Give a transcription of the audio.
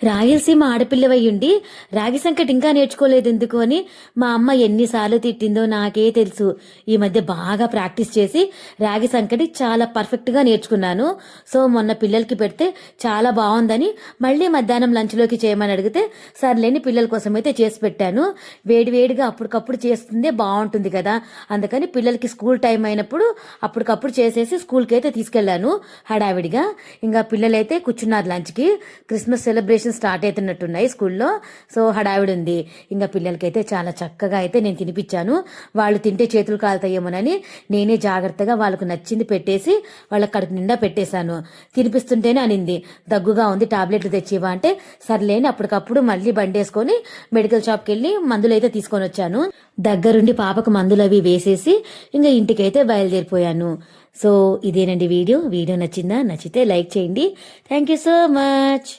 రాయలసీమ ఆడపిల్లవయ్యుండి రాగి సంకటి ఇంకా నేర్చుకోలేదు ఎందుకు అని మా అమ్మ ఎన్నిసార్లు తిట్టిందో నాకే తెలుసు. ఈ మధ్య బాగా ప్రాక్టీస్ చేసి రాగి సంకటి చాలా పర్ఫెక్ట్గా నేర్చుకున్నాను. సో మొన్న పిల్లలకి పెడితే చాలా బాగుందని మళ్ళీ మధ్యాహ్నం లంచ్లోకి చేయమని అడిగితే సర్లేని పిల్లల కోసం అయితే చేసి పెట్టాను. వేడివేడిగా అప్పటికప్పుడు చేస్తుందే బాగుంటుంది కదా, అందుకని పిల్లలకి స్కూల్ టైం అయినప్పుడు అప్పటికప్పుడు చేసేసి స్కూల్కి అయితే తీసుకెళ్లాను హడావిడిగా. ఇంకా పిల్లలైతే కూర్చున్నారు లంచ్కి. క్రిస్మస్ సెలబ్రేషన్ స్టార్ట్ అవుతున్నట్టున్నాయి స్కూల్లో. సో హడావిడి ఉంది. ఇంకా పిల్లలకైతే చాలా చక్కగా అయితే నేను తినిపించాను. వాళ్ళు తింటే చేతులు కాలుతాయేమోనని నేనే జాగ్రత్తగా వాళ్ళకు నచ్చింది పెట్టేసి వాళ్ళ కడుపు నిండా పెట్టేశాను. తినిపిస్తుంటేనే అనింది దగ్గుగా ఉంది టాబ్లెట్లు తెచ్చివా అంటే సర్లేని అప్పటికప్పుడు మళ్ళీ బండేసుకొని మెడికల్ షాప్కి వెళ్ళి మందులు అయితే తీసుకొని వచ్చాను. దగ్గరుండి పాపకు మందులు అవి వేసేసి ఇంకా ఇంటికైతే బయలుదేరిపోయాను. సో ఇదేనండి వీడియో నచ్చిందా? నచ్చితే లైక్ చేయండి. Thank you so much.